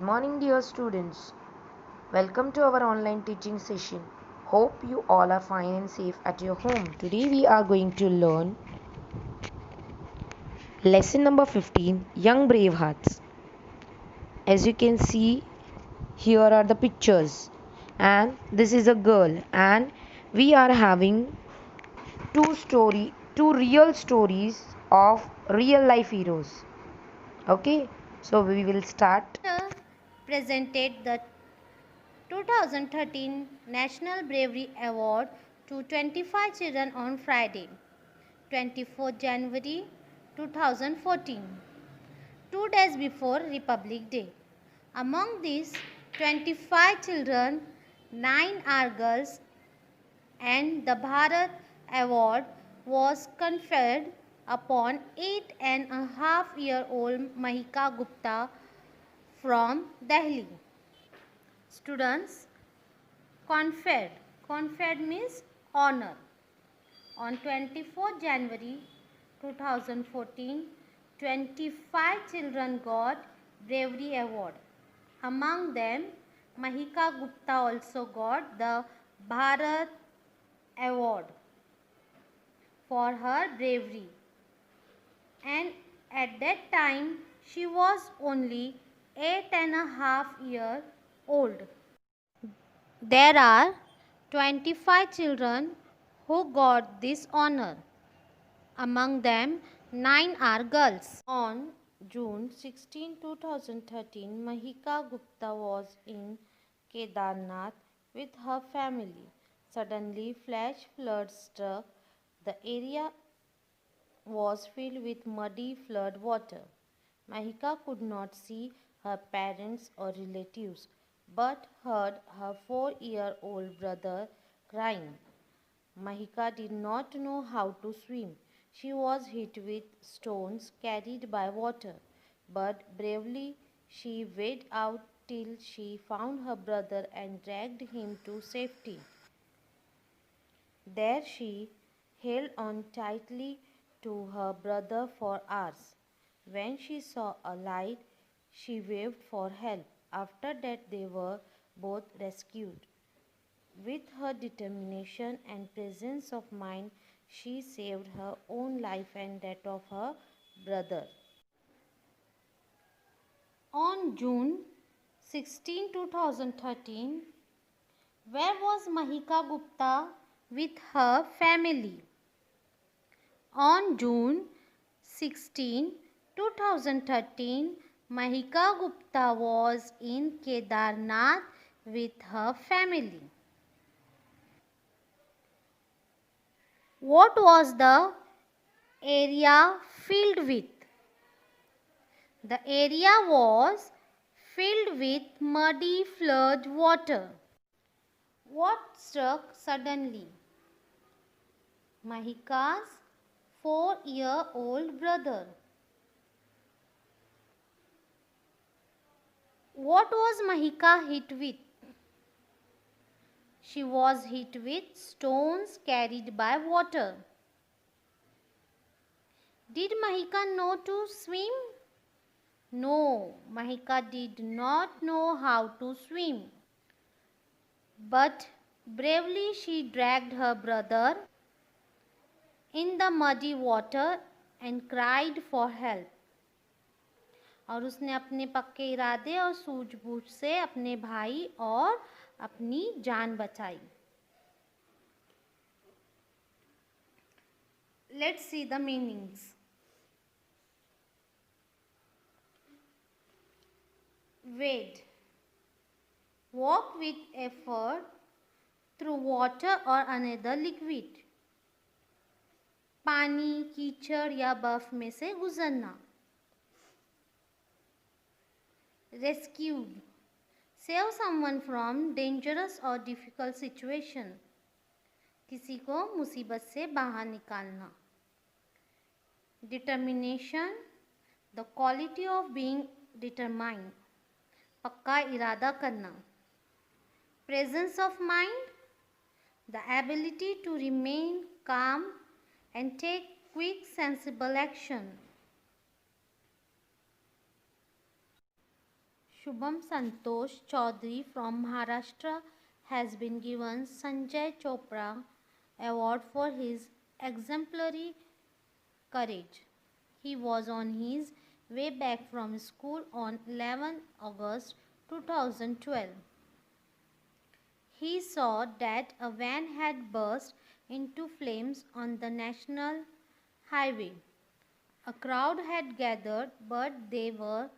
Morning, dear students. Welcome to our online teaching session. Hope you all are fine and safe at your home. Today we are going to learn lesson number 15, Young Brave Hearts. As you can see, here are the pictures, and this is a girl, and we are having two real stories of real life heroes. Okay, so we will start. Presented the 2013 National Bravery Award to 25 children on Friday, 24 January 2014, 2 days before Republic Day. Among these 25 children, 9 are girls, and the Bharat Award was conferred upon 8.5-year-old Mahika Gupta from Delhi. Students, conferred. Conferred means honor. On 24 January 2014, 25 children got Bravery Award. Among them, Mahika Gupta also got the Bharat Award for her bravery. And at that time, she was only 8.5 years old. There are 25 children who got this honor. Among them, 9 are girls. On June 16, 2013, Mahika Gupta was in Kedarnath with her family. Suddenly, flash floods struck. The area was filled with muddy flood water. Mahika could not see her parents or relatives, but heard her 4-year-old brother crying. Mahika did not know how to swim. She was hit with stones carried by water, but bravely she waded out till she found her brother and dragged him to safety. There she held on tightly to her brother for hours. When she saw a light, she waved for help. After that, they were both rescued. With her determination and presence of mind, she saved her own life and that of her brother. On June 16, 2013, where was Mahika Gupta with her family? On June 16, 2013, Mahika Gupta was in Kedarnath with her family. What was the area filled with? The area was filled with muddy flood water. What struck suddenly? Mahika's 4-year-old brother. What was Mahika hit with? She was hit with stones carried by water. Did Mahika know to swim? No, Mahika did not know how to swim. But bravely she dragged her brother in the muddy water and cried for help. और उसने अपने पक्के इरादे और सूझबूझ से अपने भाई और अपनी जान बचाई. Let's see the meanings. Wade. Walk with effort through water or another liquid. पानी, कीचड़ या बर्फ में से गुजरना. Rescued. Save someone from dangerous or difficult situation. किसी को मुसीबत से बाहर निकालना. Determination. The quality of being determined. पक्का इरादा करना. Presence of mind. The ability to remain calm and take quick sensible action. Shubham Santosh Chaudhary from Maharashtra has been given Sanjay Chopra Award for his exemplary courage. He was on his way back from school on 11 August 2012. He saw that a van had burst into flames on the national highway. A crowd had gathered, but they were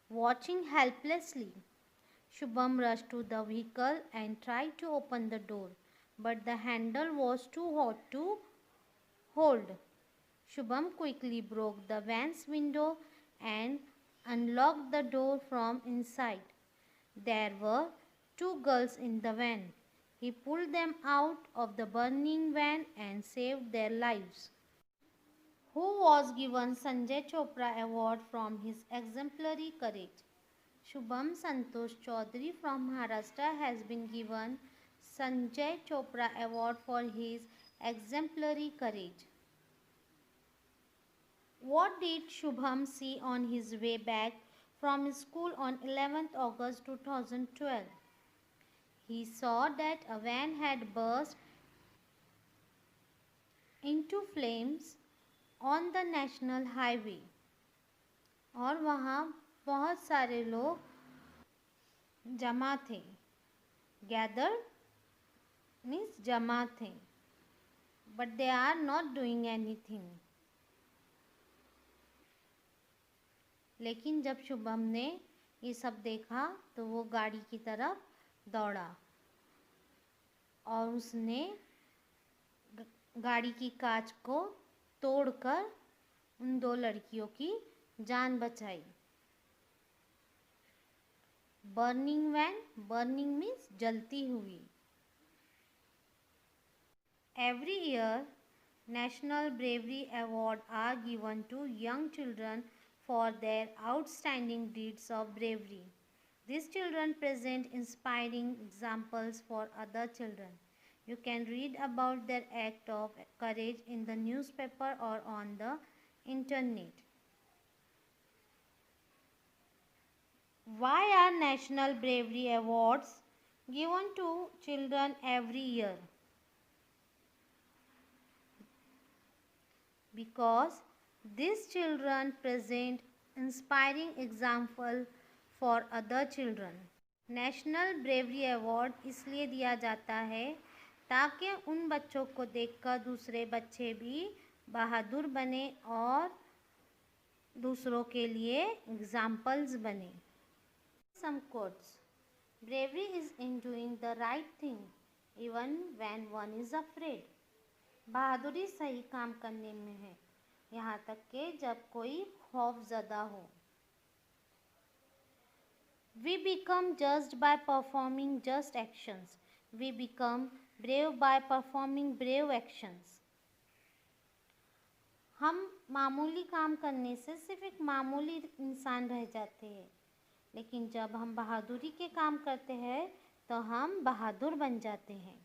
watching helplessly. Shubham rushed to the vehicle and tried to open the door, but the handle was too hot to hold. Shubham quickly broke the van's window and unlocked the door from inside. There were 2 girls in the van. He pulled them out of the burning van and saved their lives. Who was given Sanjay Chopra Award from his exemplary courage? Shubham Santosh Chaudhary from Maharashtra has been given Sanjay Chopra Award for his exemplary courage. What did Shubham see on his way back from school on 11th August 2012? He saw that a van had burst into flames on the national highway और वहाँ बहुत सारे लोग जमा थे. Gathered means जमा थे, but they are not doing anything. लेकिन जब शुभम ने ये सब देखा तो वो गाड़ी की तरफ दौड़ा और उसने गाड़ी की कांच को तोड़कर उन 2 लड़कियों की जान बचाई. बर्निंग वैन, बर्निंग मीन्स जलती हुई. Every year, National Bravery Award are given to young children for their outstanding deeds of bravery. These children present inspiring examples for other children. You can read about their act of courage in the newspaper or on the internet. Why are National Bravery Awards given to children every year? Because these children present inspiring example for other children. National bravery award इसलिए दिया जाता है ताकि उन बच्चों को देखकर दूसरे बच्चे भी बहादुर बने और दूसरों के लिए एग्जाम्पल्स बने. Some quotes. Bravery is in doing the right thing even when one is afraid. बहादुरी सही काम करने में है, यहाँ तक कि जब कोई खौफज़दा हो. We become just by performing just actions. We become brave by performing brave actions. हम मामूली काम करने से सिर्फ एक मामूली इंसान रह जाते हैं, लेकिन जब हम बहादुरी के काम करते हैं तो हम बहादुर बन जाते हैं.